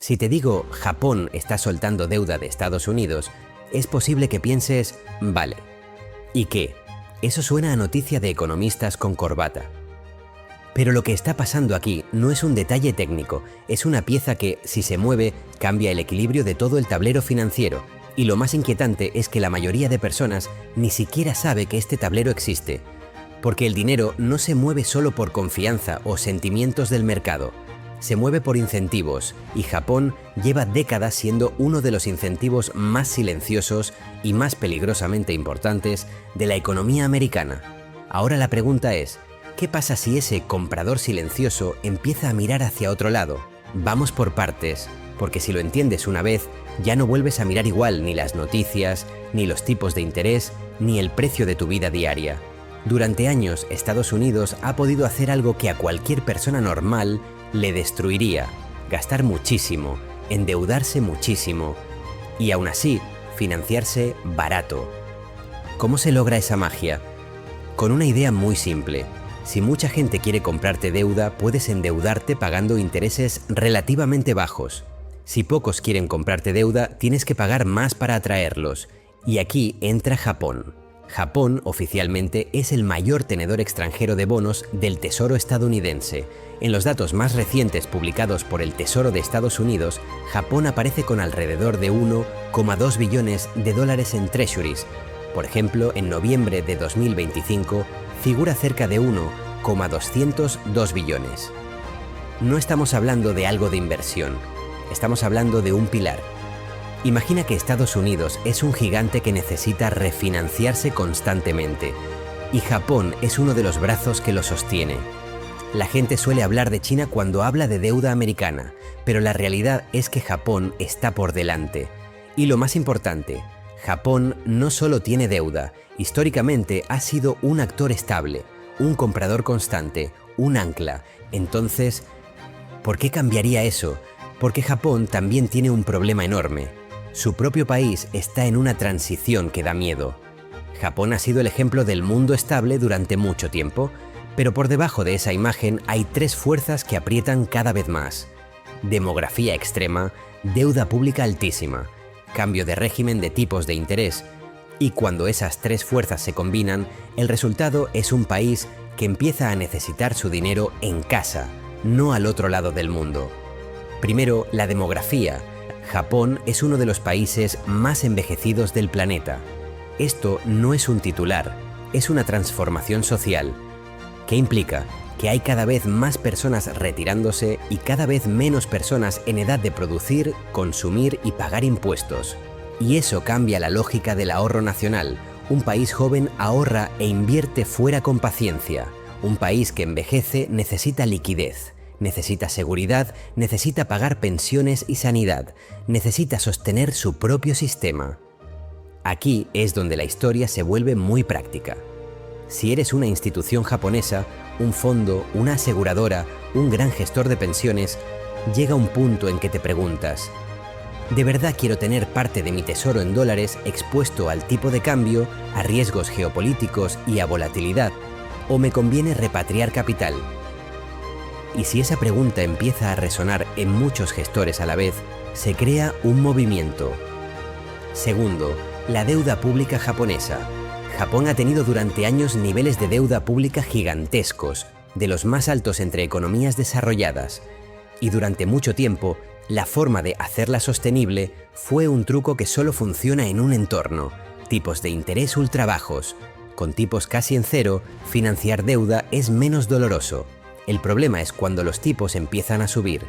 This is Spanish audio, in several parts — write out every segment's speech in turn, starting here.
Si te digo Japón está soltando deuda de Estados Unidos, es posible que pienses, vale, ¿y qué? Eso suena a noticia de economistas con corbata. Pero lo que está pasando aquí no es un detalle técnico, es una pieza que, si se mueve, cambia el equilibrio de todo el tablero financiero. Y lo más inquietante es que la mayoría de personas ni siquiera sabe que este tablero existe. Porque el dinero no se mueve solo por confianza o sentimientos del mercado. Se mueve por incentivos, y Japón lleva décadas siendo uno de los incentivos más silenciosos y más peligrosamente importantes de la economía americana. Ahora la pregunta es, ¿qué pasa si ese comprador silencioso empieza a mirar hacia otro lado? Vamos por partes, porque si lo entiendes una vez, ya no vuelves a mirar igual ni las noticias, ni los tipos de interés, ni el precio de tu vida diaria. Durante años, Estados Unidos ha podido hacer algo que a cualquier persona normal le destruiría: gastar muchísimo, endeudarse muchísimo y aún así financiarse barato. ¿Cómo se logra esa magia? Con una idea muy simple. Si mucha gente quiere comprarte deuda, puedes endeudarte pagando intereses relativamente bajos. Si pocos quieren comprarte deuda, tienes que pagar más para atraerlos. Y aquí entra Japón. Japón, oficialmente, es el mayor tenedor extranjero de bonos del Tesoro estadounidense. En los datos más recientes publicados por el Tesoro de Estados Unidos, Japón aparece con alrededor de 1,2 billones de dólares en treasuries. Por ejemplo, en noviembre de 2025, figura cerca de 1,202 billones. No estamos hablando de algo de inversión, estamos hablando de un pilar. Imagina que Estados Unidos es un gigante que necesita refinanciarse constantemente, y Japón es uno de los brazos que lo sostiene. La gente suele hablar de China cuando habla de deuda americana, pero la realidad es que Japón está por delante. Y lo más importante, Japón no solo tiene deuda, históricamente ha sido un actor estable, un comprador constante, un ancla. Entonces, ¿por qué cambiaría eso? Porque Japón también tiene un problema enorme. Su propio país está en una transición que da miedo. Japón ha sido el ejemplo del mundo estable durante mucho tiempo, pero por debajo de esa imagen hay tres fuerzas que aprietan cada vez más: demografía extrema, deuda pública altísima, cambio de régimen de tipos de interés. Y cuando esas tres fuerzas se combinan, el resultado es un país que empieza a necesitar su dinero en casa, no al otro lado del mundo. Primero, la demografía. Japón es uno de los países más envejecidos del planeta. Esto no es un titular, es una transformación social. ¿Qué implica? Que hay cada vez más personas retirándose y cada vez menos personas en edad de producir, consumir y pagar impuestos. Y eso cambia la lógica del ahorro nacional. Un país joven ahorra e invierte fuera con paciencia. Un país que envejece necesita liquidez, necesita seguridad, necesita pagar pensiones y sanidad, necesita sostener su propio sistema. Aquí es donde la historia se vuelve muy práctica. Si eres una institución japonesa, un fondo, una aseguradora, un gran gestor de pensiones, llega un punto en que te preguntas: ¿de verdad quiero tener parte de mi tesoro en dólares expuesto al tipo de cambio, a riesgos geopolíticos y a volatilidad? ¿O me conviene repatriar capital? Y si esa pregunta empieza a resonar en muchos gestores a la vez, se crea un movimiento. Segundo, la deuda pública japonesa. Japón ha tenido durante años niveles de deuda pública gigantescos, de los más altos entre economías desarrolladas. Y durante mucho tiempo, la forma de hacerla sostenible fue un truco que solo funciona en un entorno: tipos de interés ultra bajos. Con tipos casi en cero, financiar deuda es menos doloroso. El problema es cuando los tipos empiezan a subir.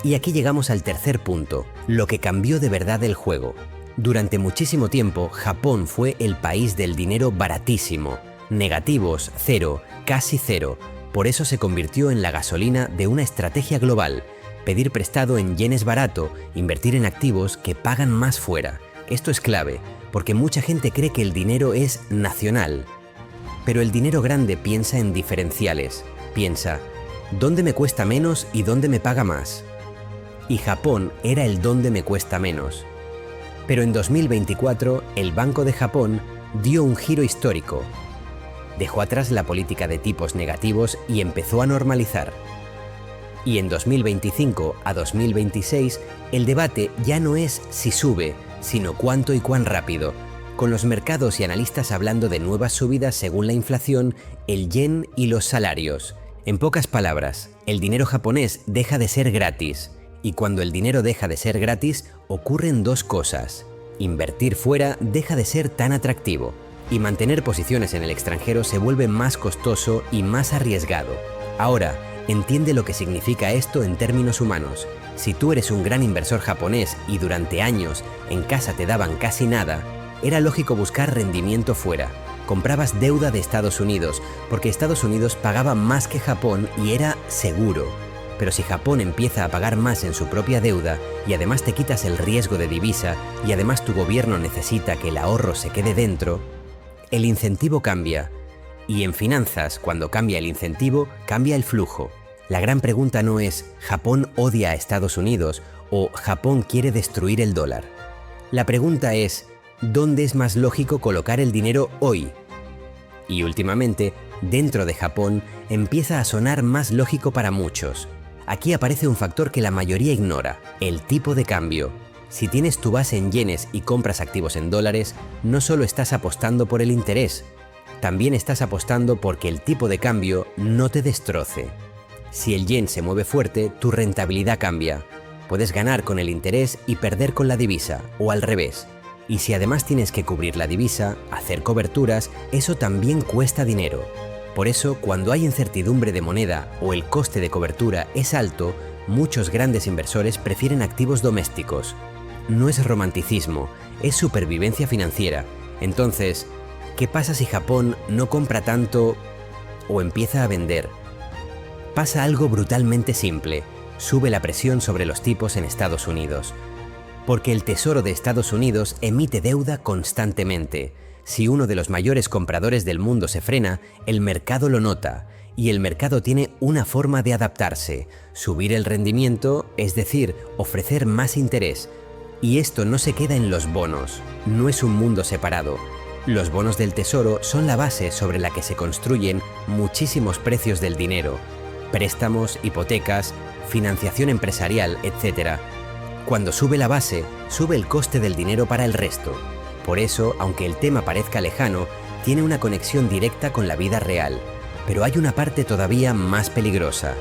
Y aquí llegamos al tercer punto, lo que cambió de verdad el juego. Durante muchísimo tiempo, Japón fue el país del dinero baratísimo. Negativos, cero, casi cero. Por eso se convirtió en la gasolina de una estrategia global. Pedir prestado en yenes barato, invertir en activos que pagan más fuera. Esto es clave, porque mucha gente cree que el dinero es nacional. Pero el dinero grande piensa en diferenciales. Piensa: ¿dónde me cuesta menos y dónde me paga más? Y Japón era el dónde me cuesta menos. Pero en 2024, el Banco de Japón dio un giro histórico. Dejó atrás la política de tipos negativos y empezó a normalizar. Y en 2025 a 2026, el debate ya no es si sube, sino cuánto y cuán rápido, con los mercados y analistas hablando de nuevas subidas según la inflación, el yen y los salarios. En pocas palabras, el dinero japonés deja de ser gratis, y cuando el dinero deja de ser gratis, ocurren dos cosas. Invertir fuera deja de ser tan atractivo, y mantener posiciones en el extranjero se vuelve más costoso y más arriesgado. Ahora, entiende lo que significa esto en términos humanos. Si tú eres un gran inversor japonés y durante años en casa te daban casi nada, era lógico buscar rendimiento fuera. Comprabas deuda de Estados Unidos, porque Estados Unidos pagaba más que Japón y era seguro. Pero si Japón empieza a pagar más en su propia deuda y además te quitas el riesgo de divisa y además tu gobierno necesita que el ahorro se quede dentro, el incentivo cambia. Y en finanzas, cuando cambia el incentivo, cambia el flujo. La gran pregunta no es ¿Japón odia a Estados Unidos o Japón quiere destruir el dólar? La pregunta es ¿dónde es más lógico colocar el dinero hoy? Y últimamente, dentro de Japón, empieza a sonar más lógico para muchos. Aquí aparece un factor que la mayoría ignora, el tipo de cambio. Si tienes tu base en yenes y compras activos en dólares, no solo estás apostando por el interés, también estás apostando porque el tipo de cambio no te destroce. Si el yen se mueve fuerte, tu rentabilidad cambia. Puedes ganar con el interés y perder con la divisa, o al revés. Y si además tienes que cubrir la divisa, hacer coberturas, eso también cuesta dinero. Por eso, cuando hay incertidumbre de moneda o el coste de cobertura es alto, muchos grandes inversores prefieren activos domésticos. No es romanticismo, es supervivencia financiera. Entonces, ¿qué pasa si Japón no compra tanto o empieza a vender? Pasa algo brutalmente simple, sube la presión sobre los tipos en Estados Unidos. Porque el Tesoro de Estados Unidos emite deuda constantemente. Si uno de los mayores compradores del mundo se frena, el mercado lo nota, y el mercado tiene una forma de adaptarse, subir el rendimiento, es decir, ofrecer más interés. Y esto no se queda en los bonos, no es un mundo separado. Los bonos del Tesoro son la base sobre la que se construyen muchísimos precios del dinero, préstamos, hipotecas, financiación empresarial, etc. Cuando sube la base, sube el coste del dinero para el resto. Por eso, aunque el tema parezca lejano, tiene una conexión directa con la vida real. Pero hay una parte todavía más peligrosa,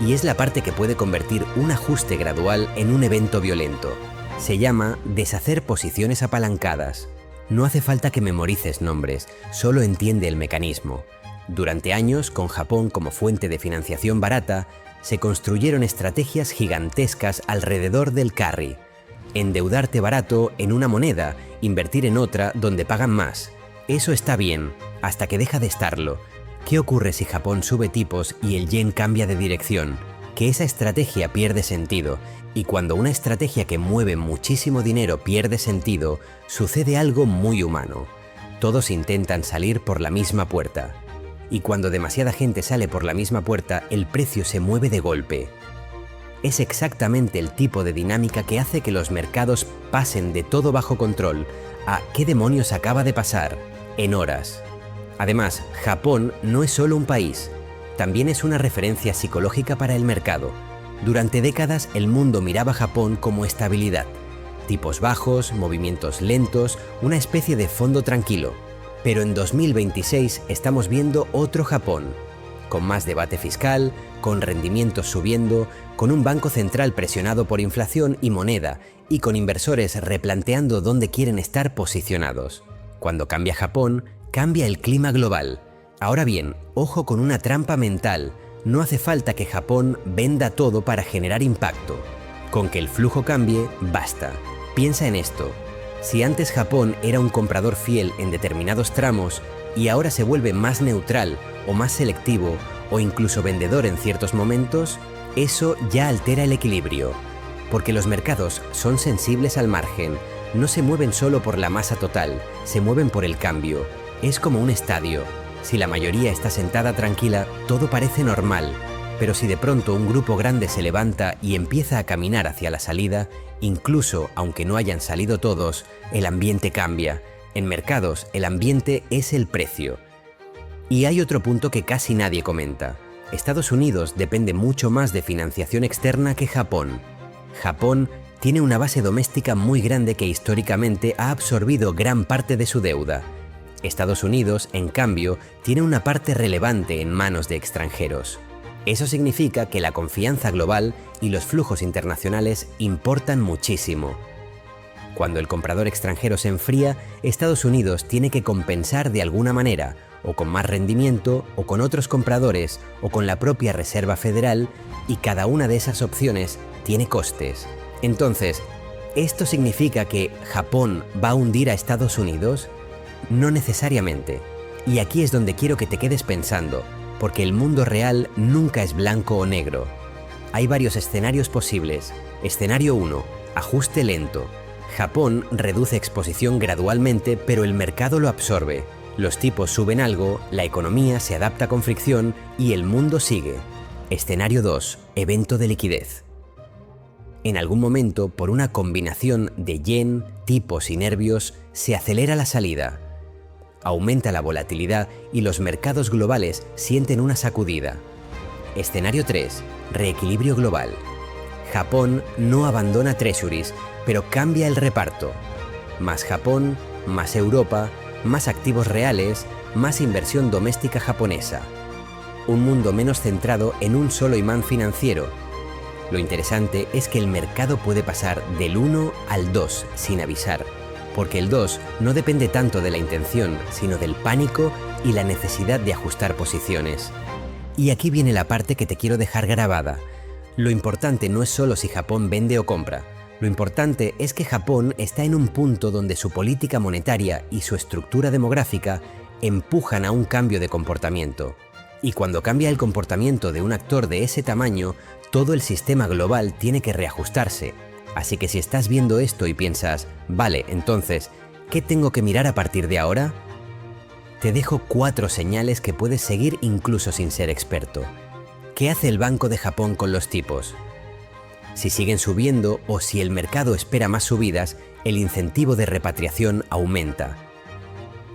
y es la parte que puede convertir un ajuste gradual en un evento violento. Se llama deshacer posiciones apalancadas. No hace falta que memorices nombres, solo entiende el mecanismo. Durante años, con Japón como fuente de financiación barata, se construyeron estrategias gigantescas alrededor del carry. Endeudarte barato en una moneda, invertir en otra donde pagan más. Eso está bien, hasta que deja de estarlo. ¿Qué ocurre si Japón sube tipos y el yen cambia de dirección? Que esa estrategia pierde sentido. Y cuando una estrategia que mueve muchísimo dinero pierde sentido, sucede algo muy humano. Todos intentan salir por la misma puerta. Y cuando demasiada gente sale por la misma puerta, el precio se mueve de golpe. Es exactamente el tipo de dinámica que hace que los mercados pasen de todo bajo control a ¿qué demonios acaba de pasar? En horas. Además, Japón no es solo un país, también es una referencia psicológica para el mercado. Durante décadas el mundo miraba a Japón como estabilidad. Tipos bajos, movimientos lentos, una especie de fondo tranquilo. Pero en 2026 estamos viendo otro Japón, con más debate fiscal, con rendimientos subiendo, con un banco central presionado por inflación y moneda, y con inversores replanteando dónde quieren estar posicionados. Cuando cambia Japón, cambia el clima global. Ahora bien, ojo con una trampa mental. No hace falta que Japón venda todo para generar impacto. Con que el flujo cambie, basta. Piensa en esto. Si antes Japón era un comprador fiel en determinados tramos y ahora se vuelve más neutral o más selectivo o incluso vendedor en ciertos momentos, eso ya altera el equilibrio. Porque los mercados son sensibles al margen, no se mueven solo por la masa total, se mueven por el cambio. Es como un estadio. Si la mayoría está sentada tranquila, todo parece normal, pero si de pronto un grupo grande se levanta y empieza a caminar hacia la salida, incluso aunque no hayan salido todos, el ambiente cambia. En mercados, el ambiente es el precio. Y hay otro punto que casi nadie comenta. Estados Unidos depende mucho más de financiación externa que Japón. Japón tiene una base doméstica muy grande que históricamente ha absorbido gran parte de su deuda. Estados Unidos, en cambio, tiene una parte relevante en manos de extranjeros. Eso significa que la confianza global y los flujos internacionales importan muchísimo. Cuando el comprador extranjero se enfría, Estados Unidos tiene que compensar de alguna manera, o con más rendimiento, o con otros compradores, o con la propia Reserva Federal, y cada una de esas opciones tiene costes. Entonces, ¿esto significa que Japón va a hundir a Estados Unidos? No necesariamente. Y aquí es donde quiero que te quedes pensando, porque el mundo real nunca es blanco o negro. Hay varios escenarios posibles. Escenario 1. Ajuste lento. Japón reduce exposición gradualmente, pero el mercado lo absorbe. Los tipos suben algo, la economía se adapta con fricción y el mundo sigue. Escenario 2. Evento de liquidez. En algún momento, por una combinación de yen, tipos y nervios, se acelera la salida. Aumenta la volatilidad y los mercados globales sienten una sacudida. Escenario 3. Reequilibrio global. Japón no abandona treasuries, pero cambia el reparto. Más Japón, más Europa, más activos reales, más inversión doméstica japonesa. Un mundo menos centrado en un solo imán financiero. Lo interesante es que el mercado puede pasar del 1 al 2 sin avisar, porque el 2 no depende tanto de la intención, sino del pánico y la necesidad de ajustar posiciones. Y aquí viene la parte que te quiero dejar grabada. Lo importante no es solo si Japón vende o compra. Lo importante es que Japón está en un punto donde su política monetaria y su estructura demográfica empujan a un cambio de comportamiento. Y cuando cambia el comportamiento de un actor de ese tamaño, todo el sistema global tiene que reajustarse. Así que si estás viendo esto y piensas, vale, entonces, ¿qué tengo que mirar a partir de ahora? Te dejo 4 señales que puedes seguir incluso sin ser experto. ¿Qué hace el Banco de Japón con los tipos? Si siguen subiendo o si el mercado espera más subidas, el incentivo de repatriación aumenta.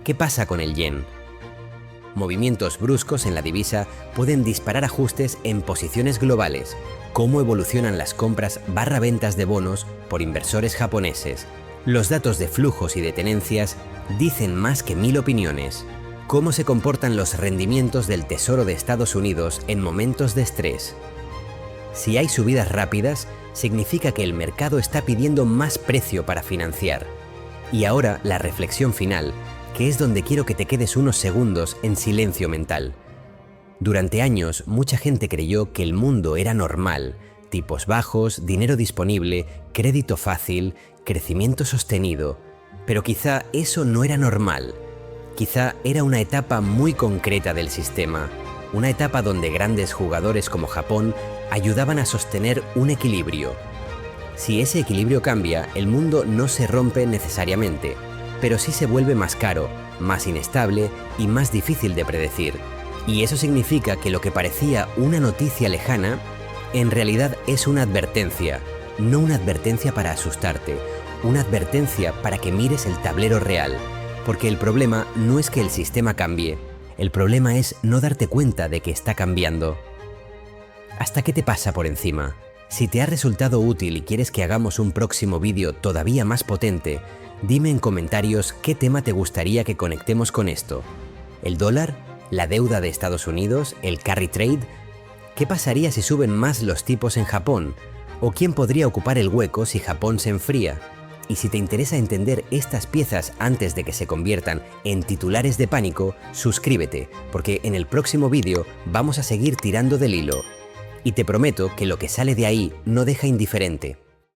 ¿Qué pasa con el yen? Movimientos bruscos en la divisa pueden disparar ajustes en posiciones globales. ¿Cómo evolucionan las compras/ventas de bonos por inversores japoneses? Los datos de flujos y de tenencias dicen más que 1000 opiniones. ¿Cómo se comportan los rendimientos del Tesoro de Estados Unidos en momentos de estrés? Si hay subidas rápidas, significa que el mercado está pidiendo más precio para financiar. Y ahora la reflexión final, que es donde quiero que te quedes unos segundos en silencio mental. Durante años, mucha gente creyó que el mundo era normal, tipos bajos, dinero disponible, crédito fácil, crecimiento sostenido. Pero quizá eso no era normal. Quizá era una etapa muy concreta del sistema, una etapa donde grandes jugadores como Japón ayudaban a sostener un equilibrio. Si ese equilibrio cambia, el mundo no se rompe necesariamente, pero sí se vuelve más caro, más inestable y más difícil de predecir. Y eso significa que lo que parecía una noticia lejana, en realidad es una advertencia, no una advertencia para asustarte, una advertencia para que mires el tablero real. Porque el problema no es que el sistema cambie, el problema es no darte cuenta de que está cambiando. ¿Hasta qué te pasa por encima? Si te ha resultado útil y quieres que hagamos un próximo vídeo todavía más potente, dime en comentarios qué tema te gustaría que conectemos con esto. ¿El dólar? ¿La deuda de Estados Unidos? ¿El carry trade? ¿Qué pasaría si suben más los tipos en Japón? ¿O quién podría ocupar el hueco si Japón se enfría? Y si te interesa entender estas piezas antes de que se conviertan en titulares de pánico, suscríbete, porque en el próximo vídeo vamos a seguir tirando del hilo. Y te prometo que lo que sale de ahí no deja indiferente.